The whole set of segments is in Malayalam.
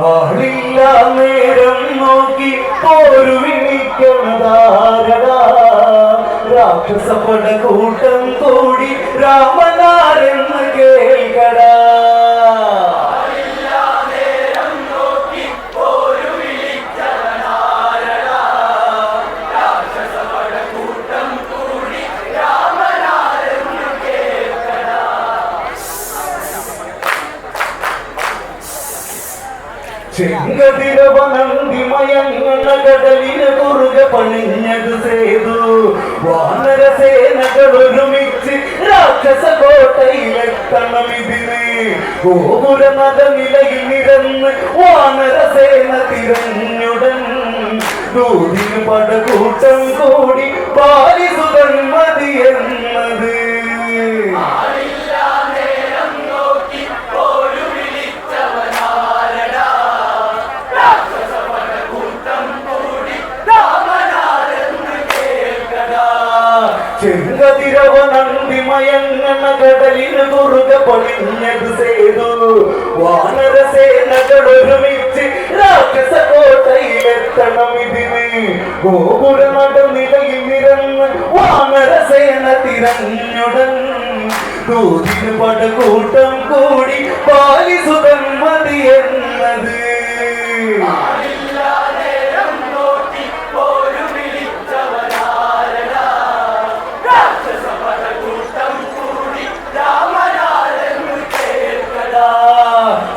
ആളില്ല നേരം നോക്കി പോരുവിനിക്കണതാരടാ രാക്ഷസപട കൂട്ടം കൂടി രാമനാരെന്ന് കേൾക്കടാ. ചെങ്കതിരവനന്തിമയങ്ങണ കടലിന് കുറുകെ പണിഞ്ഞത് സേതു വാനരസേനകൾ ഒരുമിച്ച് രാക്ഷസ കോട്ടയിലെത്തണം ഇതിന് ഗോപുര നഗനിലയിൽ നിരന്ന് വാനരസേന തിരഞ്ഞുടൻ ദൂതിന് പടകൂട്ടം കൂടി പാലിസുതൻ മതിയെന്നത്. ചെങ്കതിരവനന്തിമയങ്ങണ കടലിന് കുറുകെ പണിഞ്ഞത് സേതു വാനരസേനകൾ ഒരുമിച്ച് രാക്ഷസ കോട്ടയിലെത്തണം ഇതിന് ഗോപുര നടുനിലയിൽ നിരന്ന് വാനരസേന തിരഞ്ഞുടൻ ദൂതിന് പടകൂട്ടം കൂടി പാലിസുതൻ മതിയെന്നത്.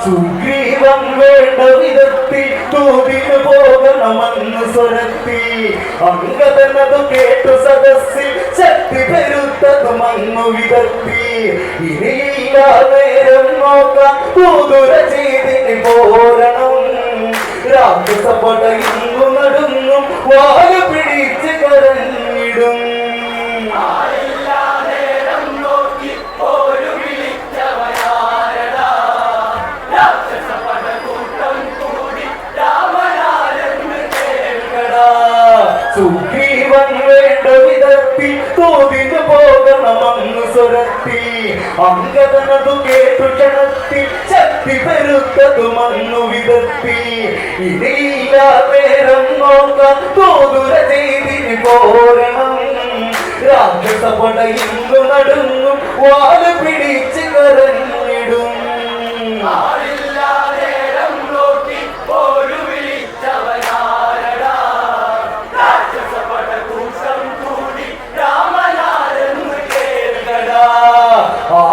സുഗ്രീവൻ വേണ്ട വിധത്തിൽ തൂതിന് പോകണമെന്ന് സ്വരത്തിൽ അംഗതനതു കേട്ടു സദസ്സിൽ ശക്തി പെരുത്തതുമന്നു വിധത്തിൽ ഇനിയില്ല നേരം നോക്കാം തൂതുര ചെയ്തിന് പോരണം രാക്ഷസപട ഇന്നു നടുങ്ങും വാല് പിടിച്ച് കരഞ്ഞിടും. സുഗ്രീവൻ വേണ്ട വിധത്തിൽ തൂതിന് പോകണമെന്ന് സ്വരത്തിൽ അംഗതനതു കേട്ടു ക്ഷണത്തിൽ ശക്തി പെരുത്തതുമന്നു വിധത്തിൽ ഇനിയില്ല നേരം നോക്കാം തൂതുര ചെയ്തിന് പോരണം രാക്ഷസപട ഇന്നു നടുങ്ങും വാല് പിടിച്ച് കരഞ്ഞിടും.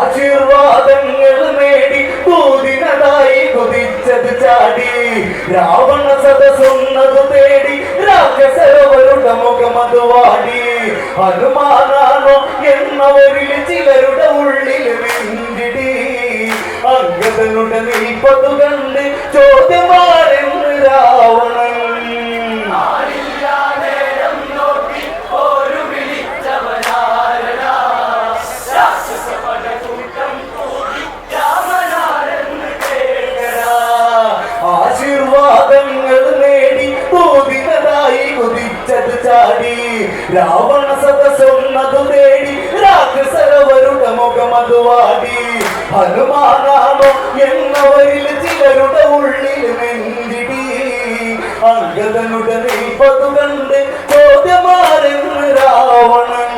ആശീർവാദങ്ങൾ നേടി പൂതിനതായി കുതിച്ചത് ചാടി രാവണ സദസ്സുന്നതു തേടി രാക്ഷസരവരുടെ മുഖമത് വാടി. ഹനുമാനാണോ എന്നവരിൽ ചിലരുടെ ഉള്ളിൽ വെഞ്ചിടി അംഗതനുടെ നിൽപ്പതു കണ്ട് ചോദ്യമാരെന്ന് രാവണൻ. ആശീർവാദങ്ങൾ നേടി പൂതിനതായി കുതിച്ചത് ചാടി രാവണ സദസ്സുന്നതു തേടി രാക്ഷസരവരുടെ മുഖമത് വാടി. ഹനുമാനാണോ എന്നവരിൽ ചിലരുടെ ഉള്ളിൽ നെഞ്ചിടി അംഗതനുടെ നിൽപ്പതു കണ്ട് ചോദ്യമാരെന്ന് രാവണൻ.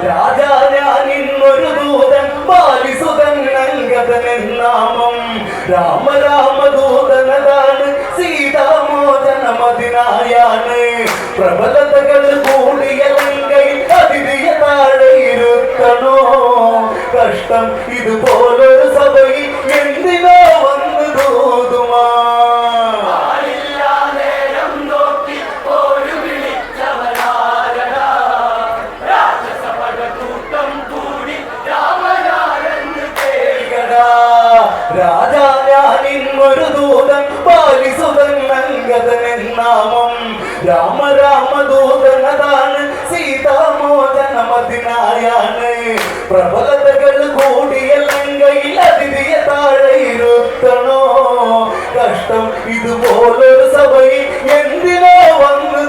രാജാ ഞാനിന്നൊരു ദൂതൻ പാലിസുതൻ അംഗതനെന്നാമം രാമ രാമദൂതനതാണ് സീതാമോചനമതിനായാണ് പ്രബലതകൾ കൂടിയ ലങ്കയിൽ അതിഥിയ താഴെ ഇരുത്തണോ കഷ്ടം ഇതുപോലൊരു സഭയിൽ എന്തിനോ വന്ന് ദൂതുമാ. രാജാ ഞാനിന്നൊരു ദൂതൻ പാലിസുതൻ അംഗതനെന്നാമം രാമ രാമദൂതനതാണ് സീതാമോചനമതിനായാണ് പ്രബലതകൾ കൂടിയ ലങ്കയിൽ അതിഥിയ താഴെ ഇരുത്തണോ കഷ്ടം ഇതുപോലൊരു സഭയിൽ എന്തിനോ വന്ന്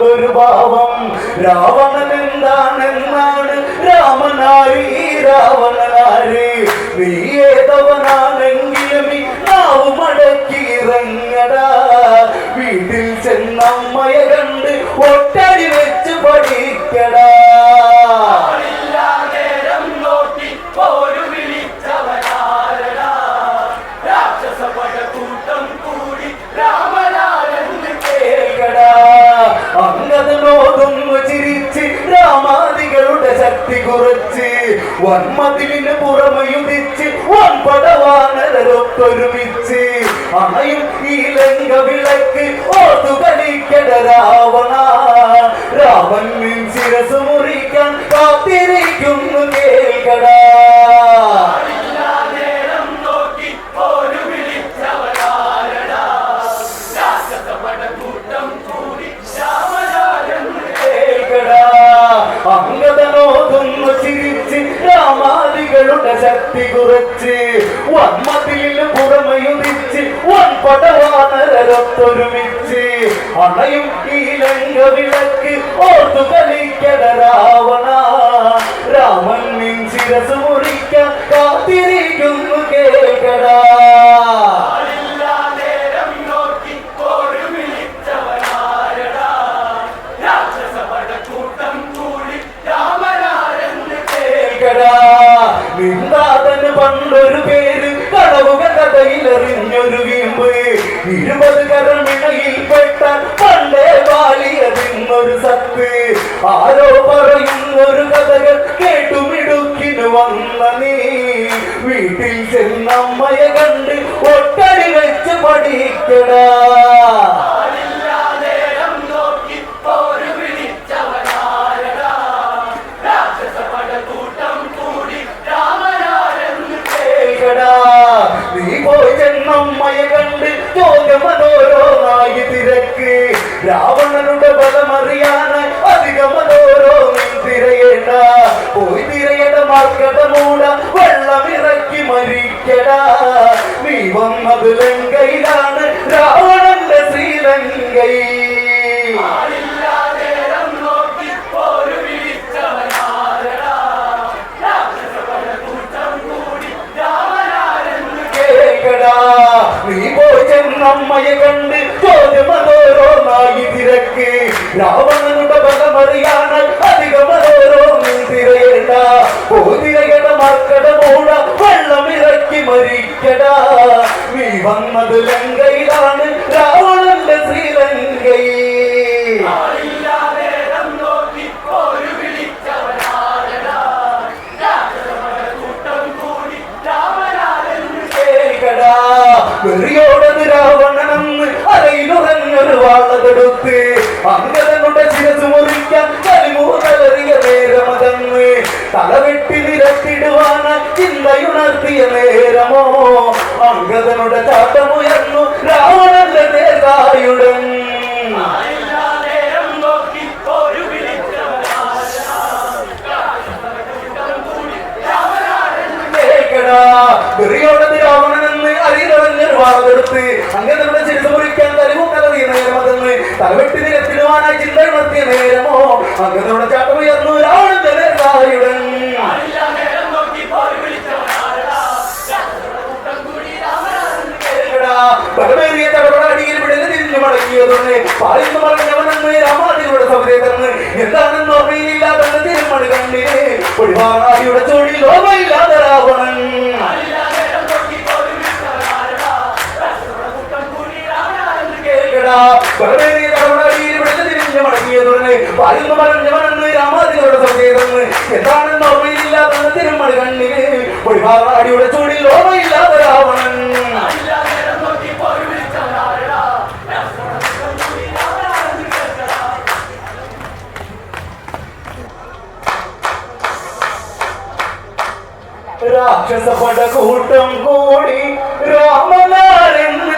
കൊണ്ടൊരു ഭാവം രാവണൻ എന്താണെന്നാണ് രാമനാരി രാവണനാര് നീ ഏതവനാണെങ്കിലും നാവ് മടക്കി ഇറങ്ങടാ വീട്ടിൽ ചെന്നമ്മയെ കണ്ട് ഒട്ടടി വെച്ച് പഠിക്കടാ അങ്ങനോതൊന്നു ചിരിച്ച് രാമാദികളുടെ ശക്തി കുറച്ച് വന്മതിലിന് പുറമയുദിച്ച് വൻപടവാനരൊത്തൊരുമിച്ച് അണയും ഈ ലങ്ക വിളക്ക് ഓർത്തു കളിക്കട രാവണ രാവൻ നിൻ ശിരസ് മുറിക്കാൻ കാത്തിരിക്കുന്നു കേൾക്കടാ അംഗതനോതൊന്നു ചിരിച്ച് രാമാദികളുടെ ശക്തി കുറച്ച് വന്മതിലിന് പുറമയുദിച്ച് വൻപടവാനരൊത്തൊരുമിച്ച് അണയും ഈ ലങ്ക വിളക്ക് ഓർത്തു കളിക്കട രാവണ രാമൻ നിൻ ശിരസ് മുറിക്കാൻ കാത്തിരിക്കുന്നു കേൾക്കടാ നിന്ദാതന് പണ്ടൊരു പേര് കടവുക കഥയിലെറിഞ്ഞൊരു വീമ്പ് 20 കരമിണയിൽപ്പെട്ട പണ്ടേ വാലിയതിന്നൊരു സത്ത് ആരോ പറയുന്നൊരു കഥകൾ കേട്ടുമിടുക്കിന് വന്ന നീ വീട്ടിൽ ചെന്നമ്മയെ കണ്ട് ഒട്ടടി വെച്ച് പഠിക്കടാ നീ പോയി ചെന്നമ്മയെ കണ്ട് ചോദ്യമതോരോന്നായി തിരക്ക് രാവണനുടെ ബലമറിയാനായി അധികമതോരോ നീ തിരയേണ്ട പോയി തിരയട മർക്കട മൂട വെള്ളമിറക്കി മരിക്കടാ നീ വന്നത് ലങ്കയിലാണ് രാവണന്റെ ശ്രീലങ്കൈ നീ പോയി ചെന്നമ്മയെ കണ്ട് ചോദ്യമതോരോന്നായി തിരക്ക് രാവണനുടെ ബലമറിയാനാൽ അധികമതോരോ നീ തിരയേണ്ട പോയി തിരയട മർക്കട മൂട വെള്ളമിറക്കി മരിക്കടാ നീ വന്നത് ലങ്കയിലാണ് രാവണന്റെ ശ്രീലങ്കൈ വെറിയോടത് രാവണനെന്ന് അരയിലുറങ്ങൊരു വാളതെടുത്ത് അങ്കദനുടെ ശിരസ് മുറിക്കാൻ കരിമൂതലെറിയ നേരമതന്ന് തലവെട്ടി നിരത്തിടുവാന ചിന്തയുണർത്തിയ നേരമോ അങ്കദനുടെ ചാട്ടമുയർന്നു രാവണന്റെ നേതായുടൻ വെറിയോടത് രാവണനെന്ന് അറിയിലറിഞ്ഞൊരു വാളതെടുത്ത് അങ്കദനുടെ ശിരസ് മുറിക്കാൻ കരിമൂതലെറിയ നേരമതെന്ന് തലവെട്ടി നിരത്തിടുവാനായി ചിന്തയുണർത്തിയ നേരമോ അങ്കദനുടെ ചാട്ടമുയർന്നു രാവണന്റെ നേതായുടൻ ബലമേറിയ തടപടടിയിൽ വിടല് തിരിഞ്ഞു മടങ്ങിയതൊന്ന് പാലിന്ന് മടങ്ങിയവനെന്ന് രാമാദികളുടെ സൗകര്യത്തിന് എന്താണെന്ന് ഓർമ്മയില്ലാതെന്ന് തിരുമണി കണ്ടിന് ഒഴിവാറാടിയുടെ ചോടിൽ ഓർമ്മയില്ലാതെ രാവണൻ ബലമേറിയ തടപടടിയിൽ വിടല് തിരിഞ്ഞു മടങ്ങിയതൊന്ന് പാലിന്ന് മടങ്ങിയവനെന്ന് രാമാദികളുടെ സൗകര്യത്തിന് എന്താണെന്ന് ഓർമ്മയില്ലാതെന്ന് തിരുമണി കണ്ടിന് ഒഴിവാറാടിയുടെ ചോടിൽ ഓർമ്മയില്ലാതെ രാവണൻ രാക്ഷസ പടകൂട്ടം കൂടി രാമനാരെന്ന്